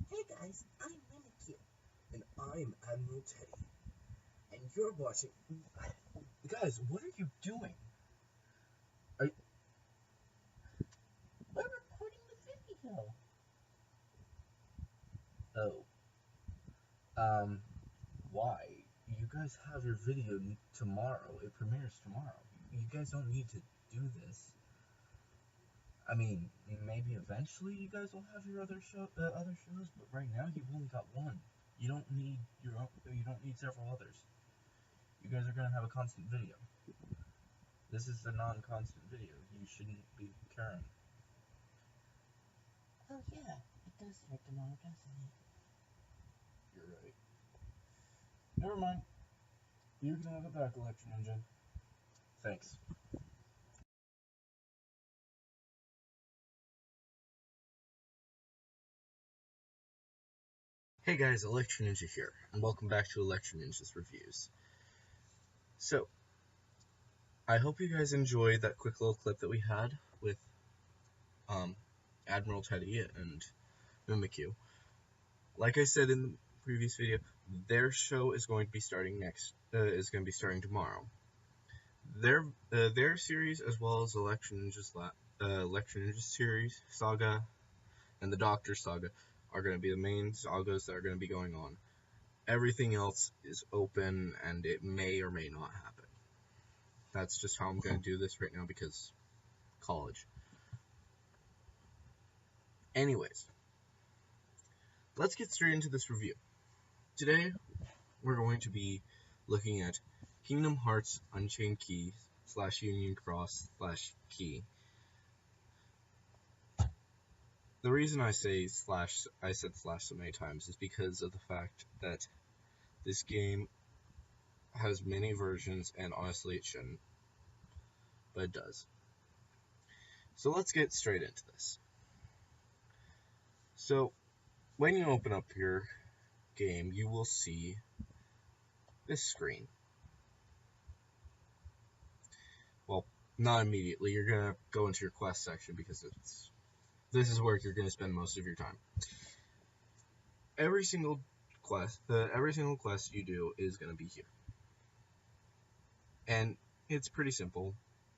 Hey guys, I'm Mimikyu, and I'm Admiral Teddy, and you're watching. Guys, what are you doing? Are we're recording the video. Oh, why? You guys have your video tomorrow. It premieres tomorrow. You guys don't need to do this. I mean, maybe eventually you guys will have your other shows, but right now you've only got one. You don't need You don't need several others. You guys are gonna have a constant video. This is a non-constant video. You shouldn't be caring. Oh yeah, it does start tomorrow, doesn't it? You're right. Never mind. You can have it back, Electrininja. Thanks. Hey guys, Electrininja here, and welcome back to Electrininja's Reviews. So, I hope you guys enjoyed that quick little clip that we had with Admiral Teddy and Mimikyu. Like I said in the previous video, their show is going to be starting tomorrow. Their series, as well as Electrininja's series, Saga, and the Doctor Saga, are going to be the main sagas that are going to be going on. Everything else is open, and it may or may not happen. That's just how I'm going to do this right now, because college. Anyways, let's get straight into this review. Today, we're going to be looking at Kingdom Hearts Unchained Key / Union Cross / Key. The reason I said slash so many times is because of the fact that this game has many versions, and honestly it shouldn't, but it does. So let's get straight into this. So, when you open up your game, you will see this screen. Well, not immediately. You're going to go into your quest section, because this is where you're going to spend most of your time. Every single quest you do is going to be here. And it's pretty simple.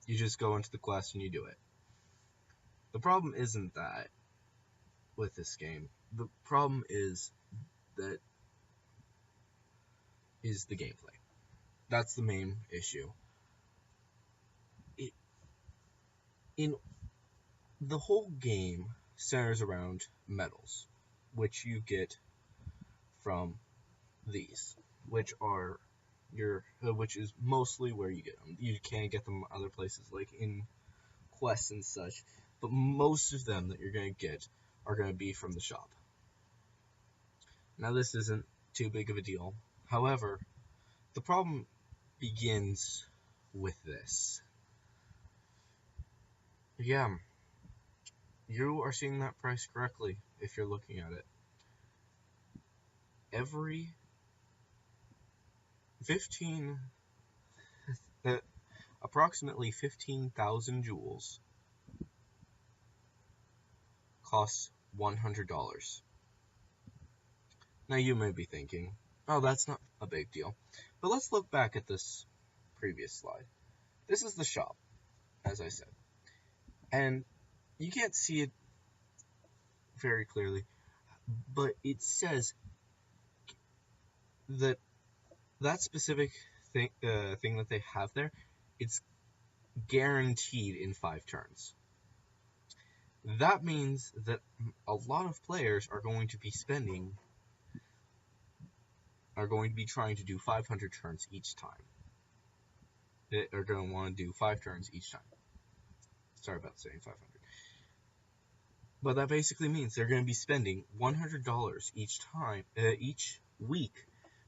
You just go into the quest and you do it. The problem isn't that with this game. The problem is the gameplay. That's the main issue. The whole game centers around medals, which you get from these, which is mostly where you get them. You can't get them other places, like in quests and such, but most of them that you're going to get are going to be from the shop. Now, this isn't too big of a deal. However, the problem begins with this. Yeah, you are seeing that price correctly if you're looking at it. Every approximately 15,000 jewels costs $100. Now you may be thinking, oh, that's not a big deal. But let's look back at this previous slide. This is the shop, as I said. And you can't see it very clearly, but it says that specific thing that they have there, it's guaranteed in 5 turns. That means that a lot of players are going to be trying to do 500 turns each time. They are going to want to do 5 turns each time. Sorry about saying 500. But that basically means they're going to be spending $100 each week,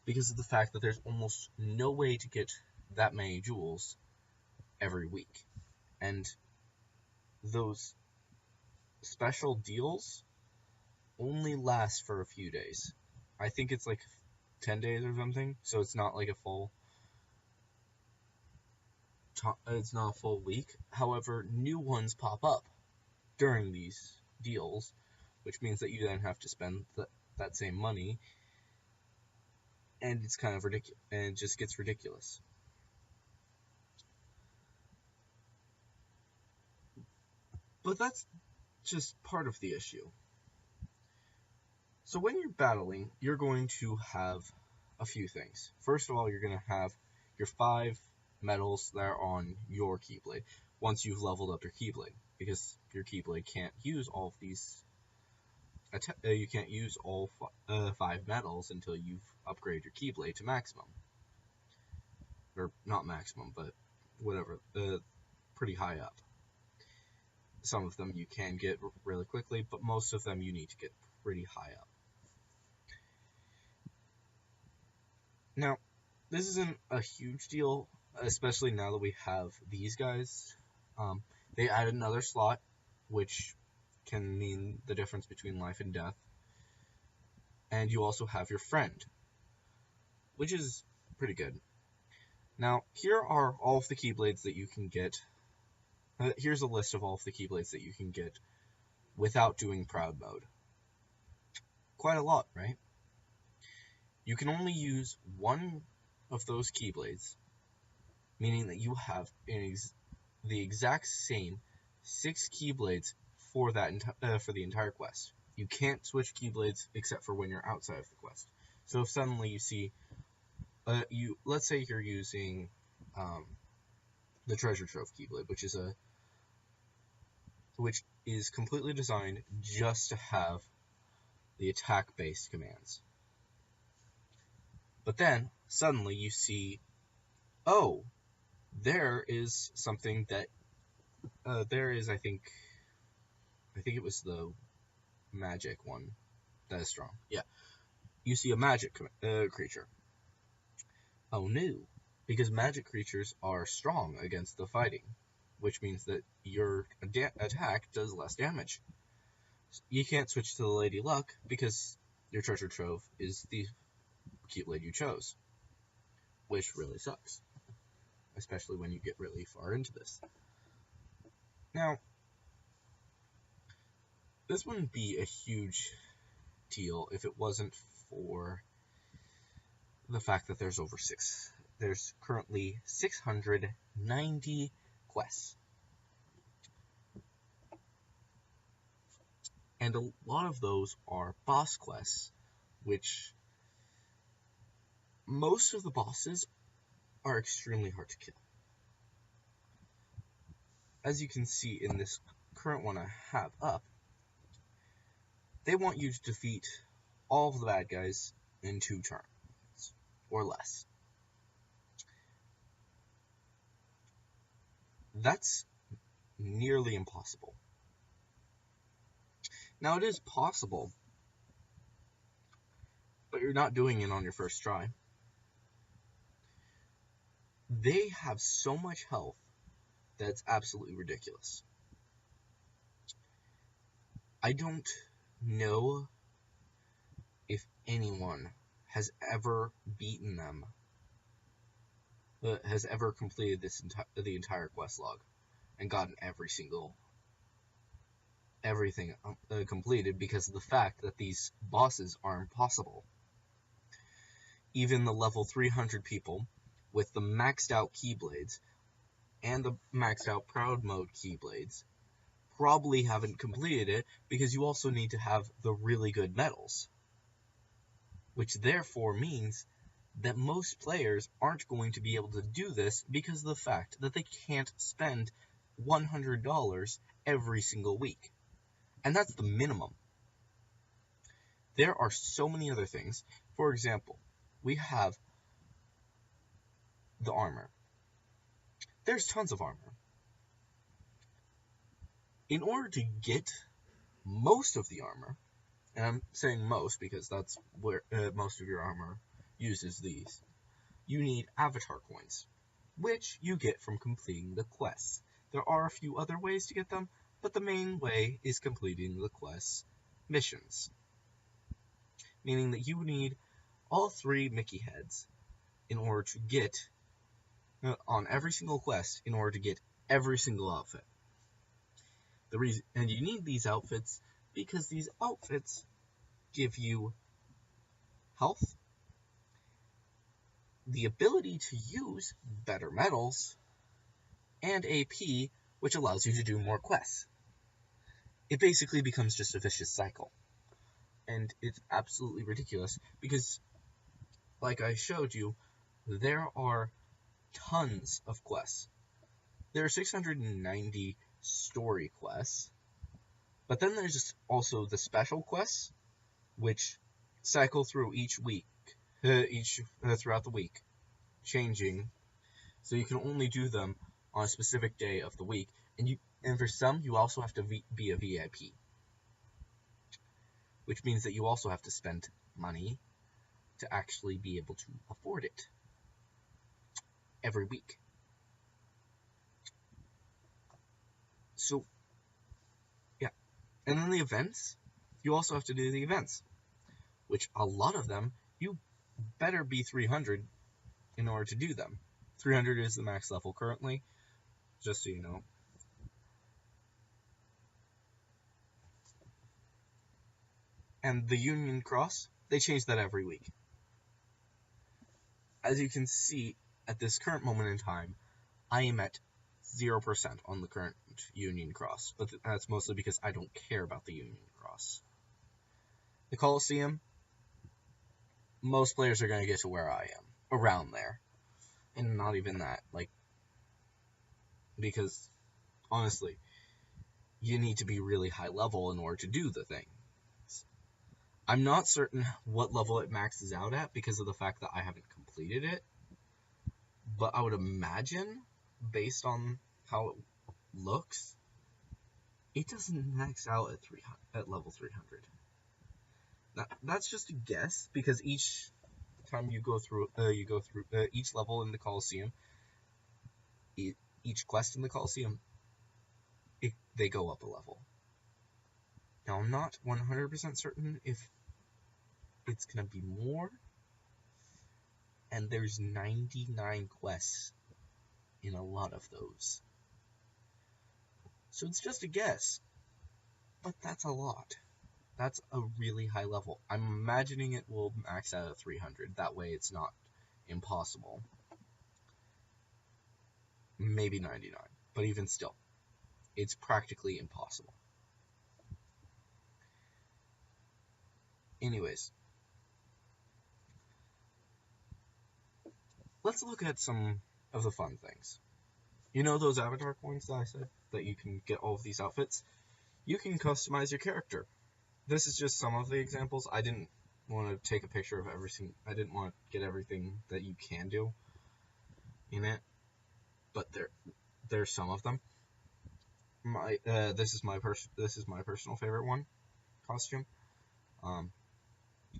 because of the fact that there's almost no way to get that many jewels every week. And those special deals only last for a few days. I think it's like 10 days or something, so it's not like a full week. However, new ones pop up during these deals, which means that you then have to spend that same money, and it's kind of ridiculous, and it just gets ridiculous. But that's just part of the issue. So when you're battling, you're going to have a few things. First of all, you're going to have your 5 medals that are on your Keyblade once you've leveled up your Keyblade, because your Keyblade can't use all of these. You can't use all 5 medals until you've upgraded your Keyblade to maximum, or not maximum, but whatever, pretty high up. Some of them you can get really quickly, but most of them you need to get pretty high up. Now, this isn't a huge deal, especially now that we have these guys. They added another slot, which can mean the difference between life and death. And you also have your friend, which is pretty good. Now, here are all of the Keyblades that you can get. Here's a list of all of the Keyblades that you can get without doing Proud Mode. Quite a lot, right? You can only use one of those Keyblades, meaning that you have the exact same 6 Keyblades for the entire quest. You can't switch Keyblades except for when you're outside of the quest. So if suddenly you see, let's say you're using the Treasure Trove Keyblade, which is completely designed just to have the attack-based commands. But then, suddenly you see, oh, there is something that, I think it was the magic one that is strong. Yeah. You see a magic creature. Oh no, because magic creatures are strong against the fighting, which means that your attack does less damage. You can't switch to the Lady Luck because your Treasure Trove is the Keyblade you chose, which really sucks, especially when you get really far into this. Now, this wouldn't be a huge deal if it wasn't for the fact that there's currently 690 quests. And a lot of those are boss quests, which most of the bosses are extremely hard to kill. As you can see in this current one I have up, they want you to defeat all of the bad guys in 2 turns, or less. That's nearly impossible. Now, it is possible, but you're not doing it on your first try. They have so much health that it's absolutely ridiculous. I don't know if anyone has ever beaten them, has ever completed the entire quest log and gotten everything completed, because of the fact that these bosses are impossible. Even the level 300 people with the maxed out Keyblades and the maxed out Proud Mode Keyblades probably haven't completed it, because you also need to have the really good medals, which therefore means that most players aren't going to be able to do this because of the fact that they can't spend $100 every single week. And that's the minimum. There are so many other things. For example, we have the armor. There's tons of armor. In order to get most of the armor, and I'm saying most because that's where most of your armor uses these, you need avatar coins, which you get from completing the quests. There are a few other ways to get them, but the main way is completing the quest missions, meaning that you need all 3 Mickey heads in order to get on every single quest in order to get every single outfit. And you need these outfits because these outfits give you health, the ability to use better metals, and AP, which allows you to do more quests. It basically becomes just a vicious cycle. And it's absolutely ridiculous because, like I showed you, there are tons of quests. There are 690 story quests, but then there's also the special quests, which cycle through each week, throughout the week, changing, so you can only do them on a specific day of the week, and for some, you also have to be a VIP, which means that you also have to spend money to actually be able to afford it every week. So, yeah. And then the events, you also have to do the events, which a lot of them, you better be 300 in order to do them. 300 is the max level currently, just so you know. And the Union Cross, they change that every week. As you can see, at this current moment in time, I am at 0% on the current Union Cross, but that's mostly because I don't care about the Union Cross. The Coliseum, most players are going to get to where I am, around there. And not even that, because, honestly, you need to be really high level in order to do the thing. I'm not certain what level it maxes out at because of the fact that I haven't completed it, but I would imagine, based on how it looks, it doesn't max out at level 300. That's just a guess, because each time you go through each level in the Coliseum, each quest in the Coliseum, they go up a level. Now, I'm not 100% certain if it's going to be more, and there's 99 quests in a lot of those. So it's just a guess, but that's a lot. That's a really high level. I'm imagining it will max out at 300, that way it's not impossible. Maybe 99, but even still, it's practically impossible. Anyways, let's look at some of the fun things. You know those avatar coins that I said that you can get all of these outfits? You can customize your character. This is just some of the examples. I didn't want to take a picture of everything. I didn't want to get everything that you can do in it, but there's some of them. This is my personal favorite one, costume.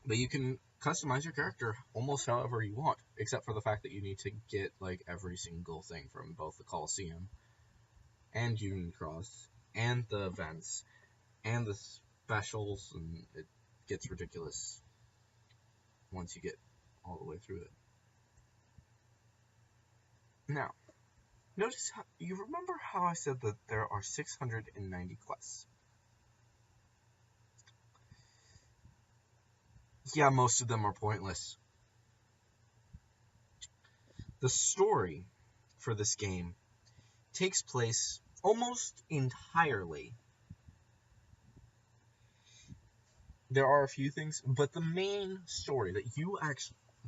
But you can customize your character almost however you want, except for the fact that you need to get every single thing from both the Coliseum and Union Cross and the events and the specials, and it gets ridiculous once you get all the way through it. Now, notice you remember how I said that there are 690 quests? Yeah, most of them are pointless. The story for this game takes place almost entirely. There are a few things, but the main story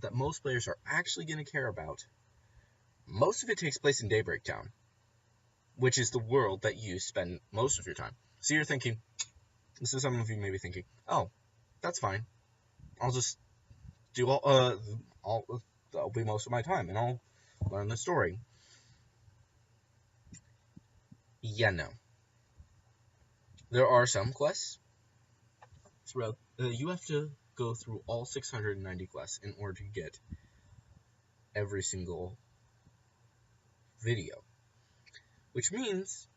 that most players are actually going to care about, most of it takes place in Daybreak Town, which is the world that you spend most of your time. So you're thinking, so some of you may be thinking, oh, that's fine. I'll just do that'll be most of my time, and I'll learn the story. Yeah, no. There are some quests throughout. You have to go through all 690 quests in order to get every single video, which means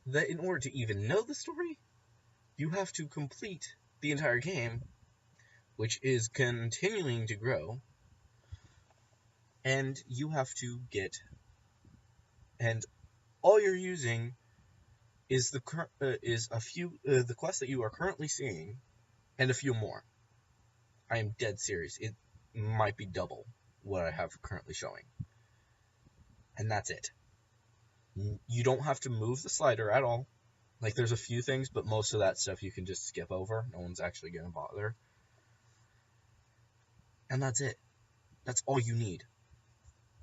that in order to even know the story, you have to complete the entire game, which is continuing to grow, and you have to and all you're using is the quests that you are currently seeing, and a few more. I am dead serious. It might be double what I have currently showing. And that's it. You don't have to move the slider at all. Like, there's a few things, but most of that stuff you can just skip over. No one's actually going to bother. And that's it. That's all you need.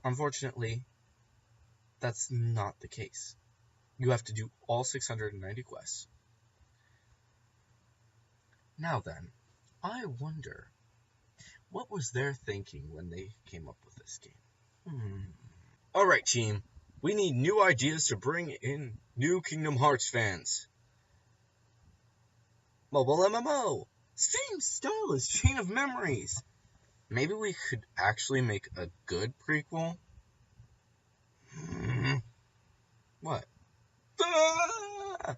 Unfortunately, that's not the case. You have to do all 690 quests. Now then, I wonder, what was their thinking when they came up with this game? Alright, team. We need new ideas to bring in new Kingdom Hearts fans. Mobile MMO. Same style as Chain of Memories. Maybe we could actually make a good prequel? What? Ah!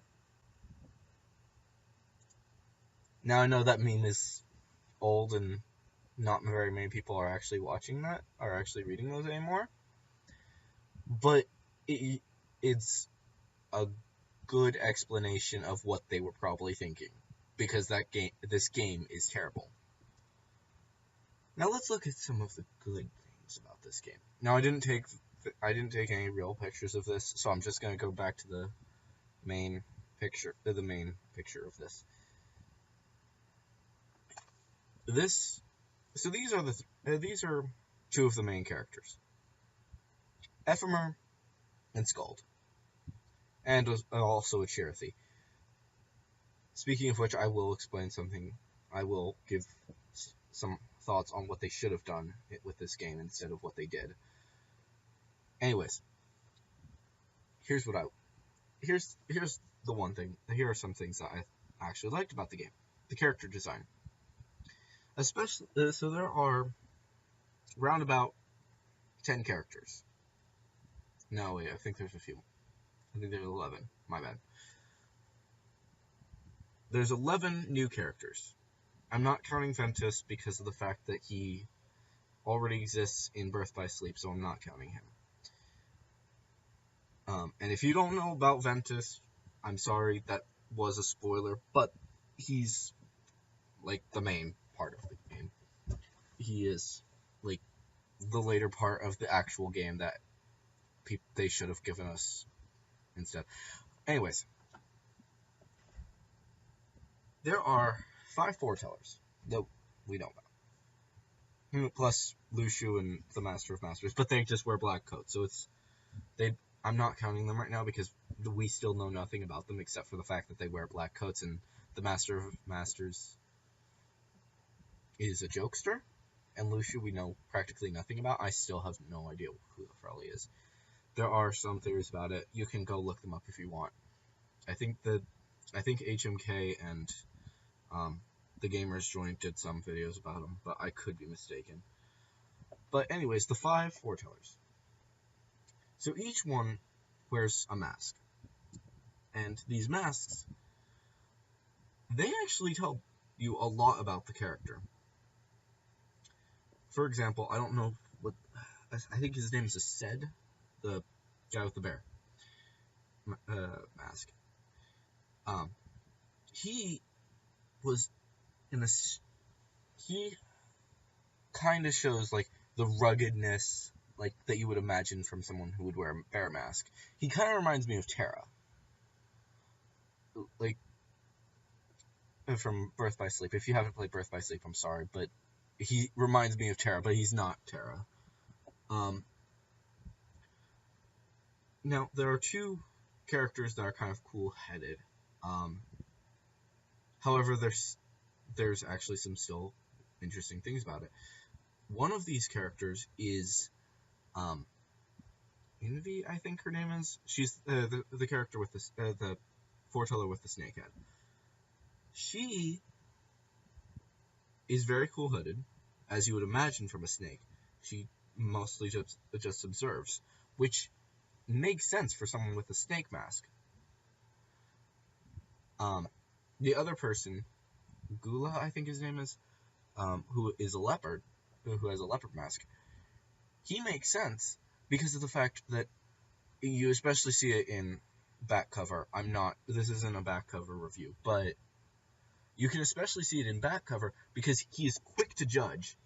Now I know that meme is old and not very many people are actually watching that, are actually reading those anymore. But it's a good explanation of what they were probably thinking, because this game is terrible. Now let's look at some of the good things about this game. Now I didn't take any real pictures of this, so I'm just gonna go back to the main picture of this. So these are two of the main characters, Ephemer and Skuld, and also a Chirithy. Speaking of which, I will explain something. I will give some thoughts on what they should have done with this game instead of what they did. Anyways, here's the one thing. Here are some things that I actually liked about the game. The character design. Especially, so there are round about 10 characters. No, wait, I think there's a few. I think there's 11. My bad. There's 11 new characters. I'm not counting Ventus because of the fact that he already exists in Birth by Sleep, so I'm not counting him. And if you don't know about Ventus, I'm sorry, that was a spoiler, but he's, like, the main part of the game. He is, like, the later part of the actual game that they should have given us instead. Anyways, there are 5 foretellers that we know about. Plus Lucio and the Master of Masters, but they just wear black coats, so I'm not counting them right now because we still know nothing about them except for the fact that they wear black coats, and the Master of Masters is a jokester, and Lucio we know practically nothing about. I still have no idea who the hell he is. There are some theories about it. You can go look them up if you want. I think HMK and the Gamers Joint did some videos about him, but I could be mistaken. But anyways, the 5 foretellers. So each one wears a mask. And these masks, they actually tell you a lot about the character. For example, I don't know what... I think his name is Sed, the guy with the bear mask. He was in this... He kind of shows, like, the ruggedness, like, that you would imagine from someone who would wear a bear mask. He kind of reminds me of Terra. Like, from Birth by Sleep. If you haven't played Birth by Sleep, I'm sorry, but he reminds me of Terra, but he's not Terra. Now, there are 2 characters that are kind of cool-headed. However, there's actually some still interesting things about it. One of these characters is Envy, I think her name is. She's the character with the foreteller with the snake head. She is very cool-headed, as you would imagine from a snake. She mostly just observes, which makes sense for someone with a snake mask. The other person, Gula, I think his name is, who is a leopard, who has a leopard mask, he makes sense because of the fact that you especially see it in back cover. This isn't a back cover review, but You can especially see it in back cover because he is quick to judge,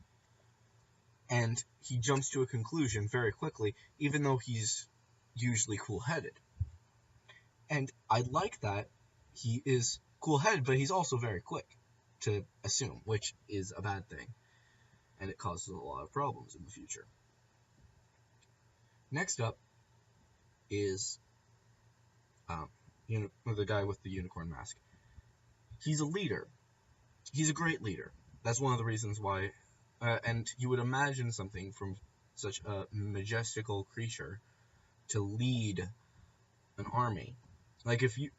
and he jumps to a conclusion very quickly, even though he's usually cool-headed. And I like that he is cool-headed, but he's also very quick to assume, which is a bad thing, and it causes a lot of problems in the future. Next up is the guy with the unicorn mask. He's a leader. He's a great leader. That's one of the reasons why, and you would imagine something from such a majestical creature to lead an army. Like if you,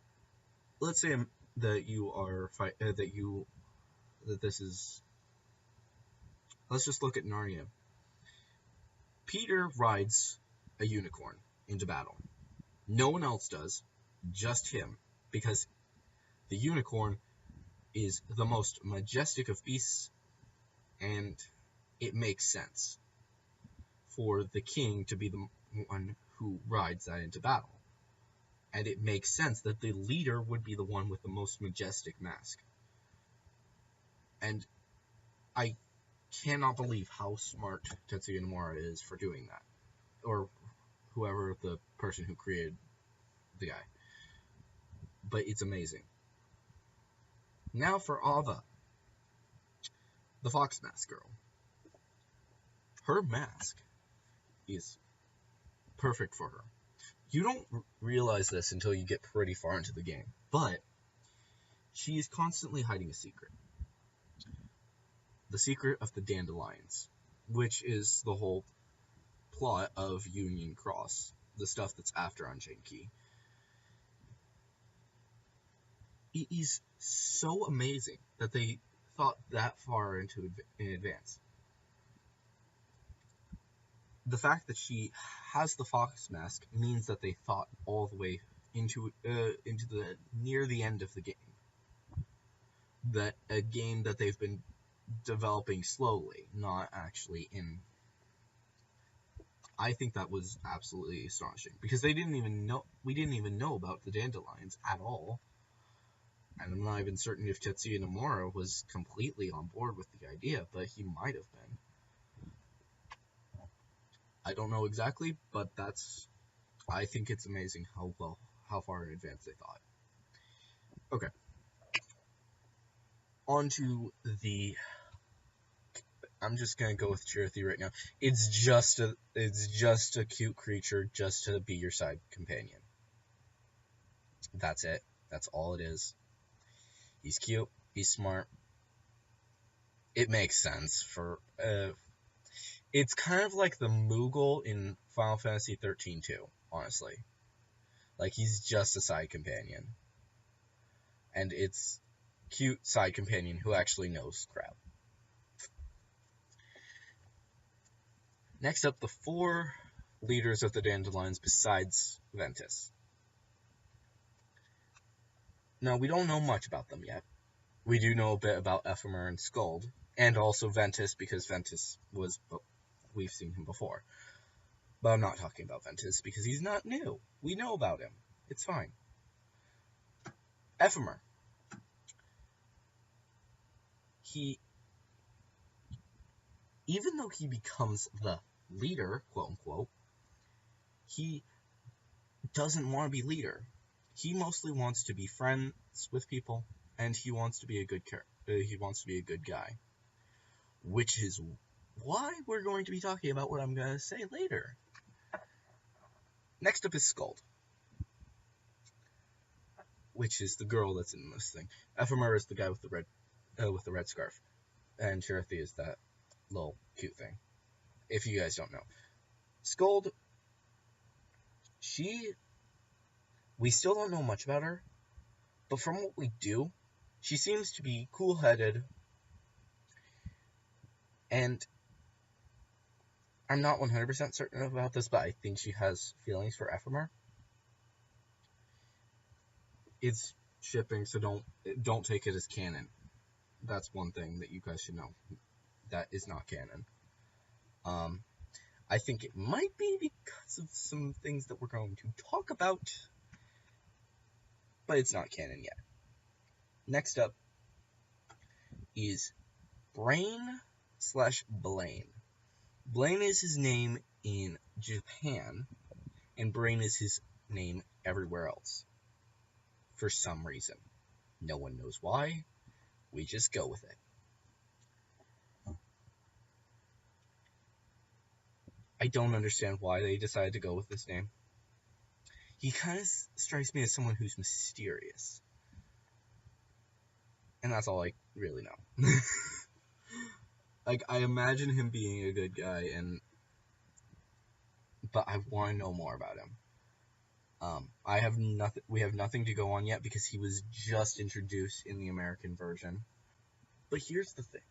let's say that you are let's just look at Narnia. Peter rides a unicorn into battle. No one else does, just him, because the unicorn is the most majestic of beasts, and it makes sense for the king to be the one who rides that into battle. And it makes sense that the leader would be the one with the most majestic mask. And I cannot believe how smart Tetsuya Nomura is for doing that. Or whoever the person who created the guy. But it's amazing. Now for Ava, the fox mask girl. Her mask is perfect for her. You don't realize this until you get pretty far into the game, but she is constantly hiding a secret. The secret of the dandelions, which is the whole plot of Union Cross, the stuff that's after Unchained Key. It is so amazing that they thought that far in advance. The fact that she has the fox mask means that they thought all the way into the near the end of the game. That a game that they've been developing slowly, not actually in. I think that was absolutely astonishing because we didn't even know about the dandelions at all. And I'm not even certain if Tetsuya Nomura was completely on board with the idea, but he might have been. I don't know exactly, but I think it's amazing how far in advance they thought. Okay. On to I'm just gonna go with Chirithy right now. It's just a cute creature just to be your side companion. That's it. That's all it is. He's cute. He's smart. It makes sense for it's kind of like the Moogle in Final Fantasy 13 too, honestly. Like he's just a side companion. And it's cute side companion who actually knows crap. Next up, the 4 leaders of the Dandelions besides Ventus. Now, we don't know much about them yet. We do know a bit about Ephemer and Skuld, and also Ventus, because Ventus we've seen him before. But I'm not talking about Ventus, because he's not new. We know about him. It's fine. Ephemer. Even though he becomes the leader, quote-unquote, he doesn't want to be leader. He mostly wants to be friends with people, and he wants to be a good guy. Which is why we're going to be talking about what I'm going to say later. Next up is Skuld, which is the girl that's in this thing. Ephemer is the guy with the red scarf, and Chirithy is that little cute thing. If you guys don't know, Skuld, we still don't know much about her, but from what we do, she seems to be cool-headed, and I'm not 100% certain about this, but I think she has feelings for Ephemer. It's shipping, so don't take it as canon. That's one thing that you guys should know. That is not canon. I think it might be because of some things that we're going to talk about, but it's not canon yet. Next up is Brain/Blaine. Blaine is his name in Japan, and Brain is his name everywhere else. For some reason. No one knows why. We just go with it. I don't understand why they decided to go with this name. He kind of strikes me as someone who's mysterious. And that's all I really know. Like, I imagine him being a good guy, but I want to know more about him. We have nothing to go on yet because he was just introduced in the American version. But here's the thing.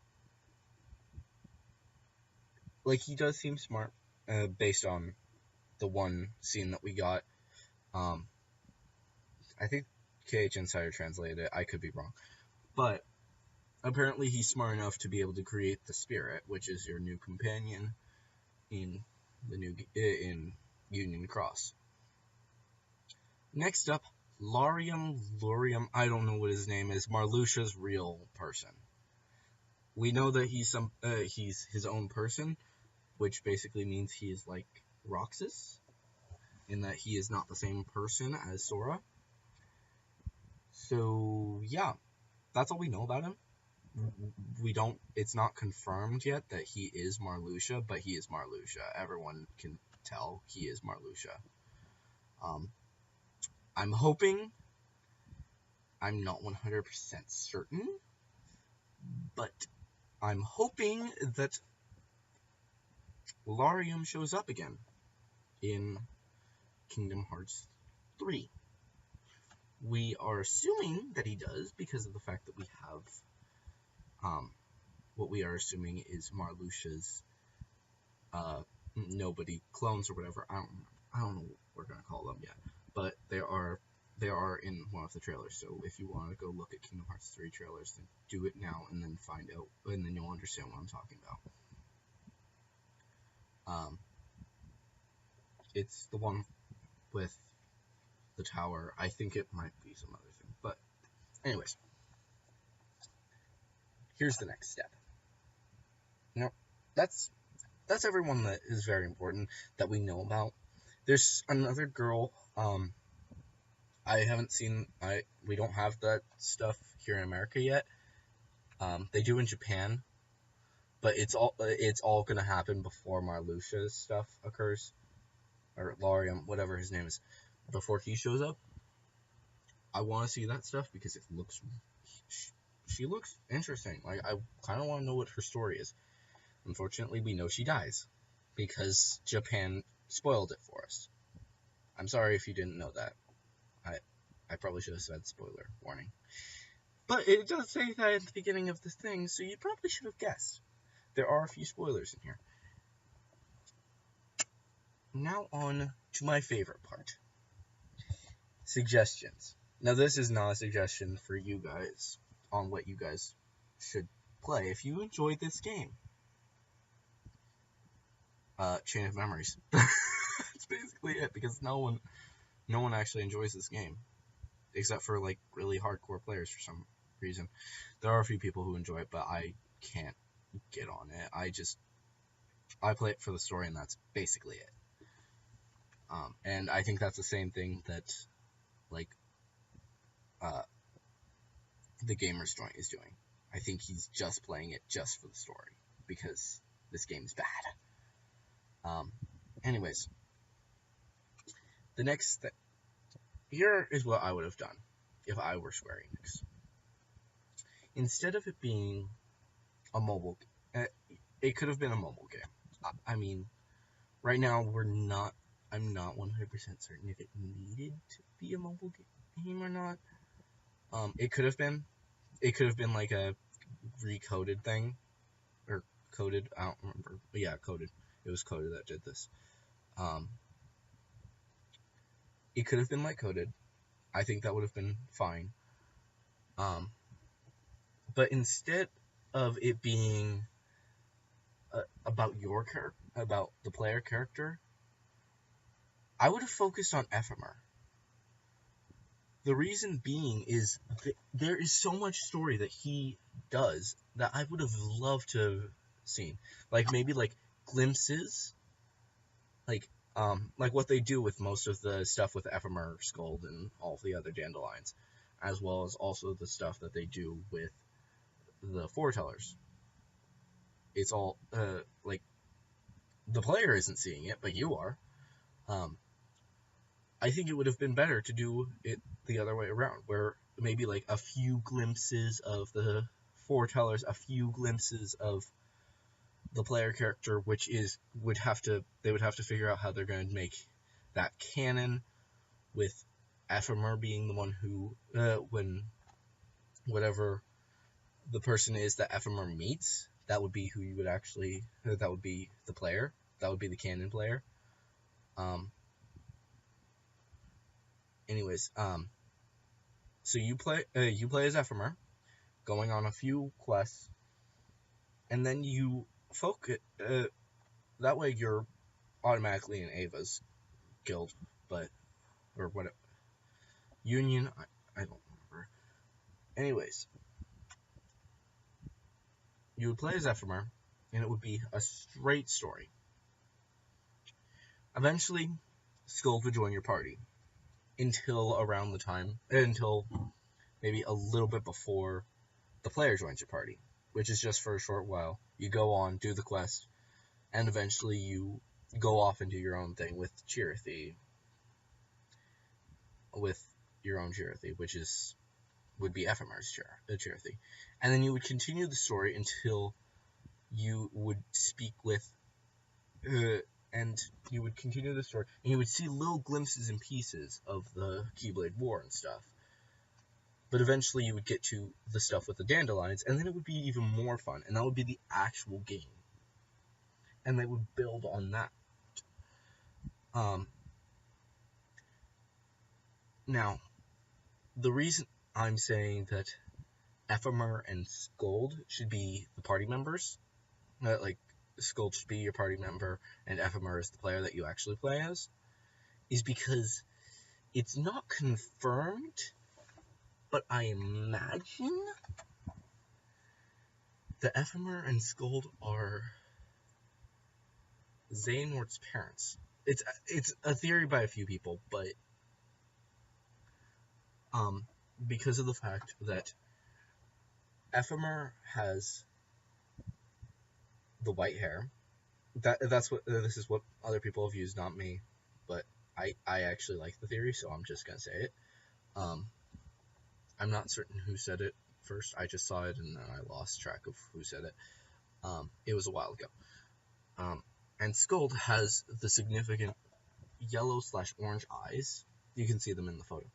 Like, he does seem smart, based on the one scene that we got. I think KH Insider translated it. I could be wrong. But apparently he's smart enough to be able to create the Spirit, which is your new companion in in Union Cross. Next up, Lurium, I don't know what his name is, Marluxia's real person. We know that he's his own person, which basically means he is like Roxas, in that he is not the same person as Sora. So, yeah, that's all we know about him. It's not confirmed yet that he is Marluxia, but he is Marluxia. Everyone can tell he is Marluxia. I'm hoping, I'm not 100% certain, but I'm hoping that Lurium shows up again in Kingdom Hearts 3. We are assuming that he does because of the fact that we have what we are assuming is Marluxia's nobody clones or whatever. I don't know what we're gonna call them yet, but they are in one of the trailers. So if you want to go look at Kingdom Hearts 3 trailers, then do it now and then find out, and then you'll understand what I'm talking about. It's the one with the tower. I think it might be some other thing, but anyways, here's the next step. That's everyone that is very important that we know about. There's another girl. I haven't seen. We don't have that stuff here in America yet. They do in Japan, but it's all gonna happen before Marluxia's stuff occurs, or Lurium, whatever his name is, before he shows up. I want to see that stuff because it looks. She looks interesting. Like, I kind of want to know what her story is. Unfortunately, we know she dies because Japan spoiled it for us. I'm sorry if you didn't know that. I probably should have said spoiler warning. But it does say that at the beginning of this thing, so you probably should have guessed. There are a few spoilers in here. Now on to my favorite part. Suggestions. Now, this is not a suggestion for you guys on what you guys should play if you enjoyed this game. Chain of Memories. That's basically it, because no one actually enjoys this game, except for like really hardcore players for some reason. There are a few people who enjoy it, but I can't get on it. I play it for the story, and that's basically it. And I think that's the same thing that like the Gamer's Joint is doing. I think he's just playing it just for the story because this game's bad. Anyways, the next thing. Here is what I would have done if I were Square Enix. Instead of it being a mobile, it could have been a mobile game. I mean, right now I'm not 100% certain if it needed to be a mobile game or not. It could have been like a recoded thing, or coded. I don't remember. But yeah, coded. It was coded that did this. It could have been like coded. I think that would have been fine. But instead of it being about about the player character, I would have focused on Ephemer. The reason being is there is so much story that he does that I would have loved to have seen. Like maybe like glimpses, like what they do with most of the stuff with Ephemer, Scold, and all the other dandelions, as well as also the stuff that they do with the foretellers. It's all like the player isn't seeing it, but you are. Um, I think it would have been better to do it the other way around, where maybe like a few glimpses of the foretellers, a few glimpses of the player character, which is they would have to figure out how they're going to make that canon, with Ephemer being the one who when whatever the person is that Ephemer meets, that would be who you would actually that would be the player, that would be the canon player. Anyways, so you play as Ephemer, going on a few quests, and then you focus. That way, you're automatically in Ava's guild, but or what union. I don't remember. Anyways, you would play as Ephemer, and it would be a straight story. Eventually, Skull would join your party until maybe a little bit before the player joins your party, which is just for a short while. You go on, do the quest, and eventually you go off and do your own thing with Chirithy, with your own Chirithy, which would be Ephemer's Chirithy. And then you would continue the story until you would speak with, and you would continue the story, and you would see little glimpses and pieces of the Keyblade War and stuff. But eventually you would get to the stuff with the dandelions, and then it would be even more fun, and that would be the actual game. And they would build on that. Now, the reason I'm saying that Ephemer and Scold should be the party members, like Scold should be your party member, and Ephemer is the player that you actually play as, is because it's not confirmed, but I imagine that Ephemer and Scold are Xehanort's parents. It's a theory by a few people, but because of the fact that Ephemer has the white hair, this is what other people have used, not me, but I actually like the theory, so I'm just gonna say it. I'm not certain who said it first. I just saw it and then I lost track of who said it. It was a while ago. And Scold has the significant yellow/orange eyes. You can see them in the photo.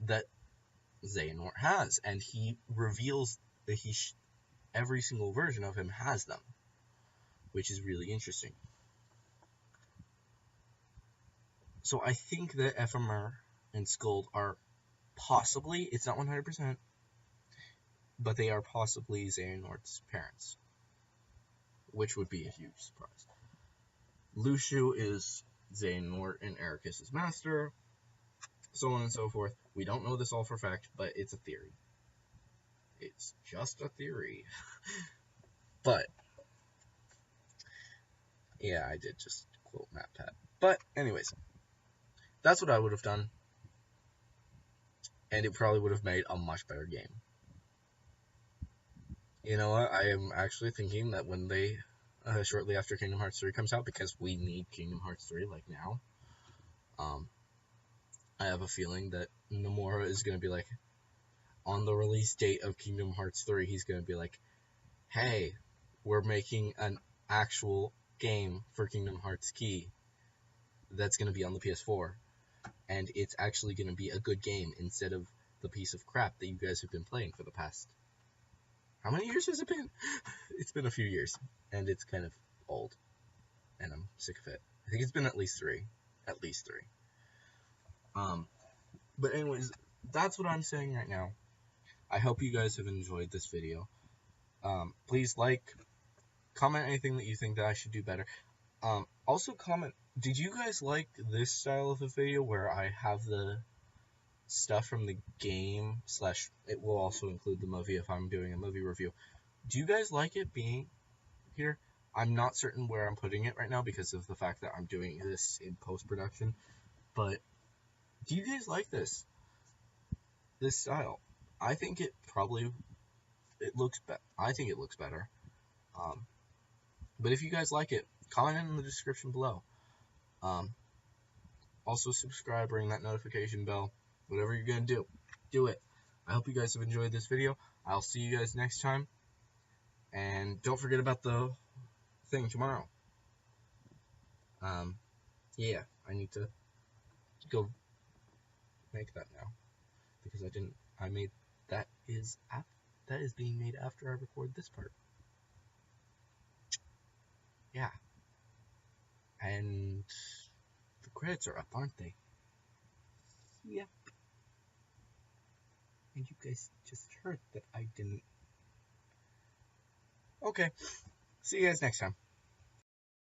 That Xehanort has, and he reveals that every single version of him has them, which is really interesting. So I think that Ephemer and Scold are possibly, it's not 100%, but they are possibly Xehanort's parents, which would be a huge surprise. Lucio is Xehanort and Ericus' master, so on and so forth. We don't know this all for fact, but it's a theory. It's just a theory. But, yeah, I did just quote MatPat. But, anyways, that's what I would have done. And it probably would have made a much better game. You know what? I am actually thinking that when they, shortly after Kingdom Hearts 3 comes out, because we need Kingdom Hearts 3, like, now, I have a feeling that Nomura is going to be like, on the release date of Kingdom Hearts 3, he's going to be like, hey, we're making an actual game for Kingdom Hearts Key that's going to be on the PS4, and it's actually going to be a good game instead of the piece of crap that you guys have been playing for the past... How many years has it been? It's been a few years, and it's kind of old, and I'm sick of it. I think it's been at least three. At least three. But anyways, that's what I'm saying right now. I hope you guys have enjoyed this video. Please comment anything that you think that I should do better. Also comment, did you guys like this style of a video where I have the stuff from the game / it will also include the movie if I'm doing a movie review. Do you guys like it being here? I'm not certain where I'm putting it right now because of the fact that I'm doing this in post-production, but do you guys like this style? I think it looks I think it looks better. But if you guys like it, comment in the description below. Also subscribe, ring that notification bell. Whatever you're gonna do it. I hope you guys have enjoyed this video. I'll see you guys next time. And don't forget about the thing tomorrow. Yeah, I need to go make that now because I made that is being made after I record this part. Yeah. And the credits are up, aren't they? Yep. And you guys just heard that I didn't. Okay. See you guys next time.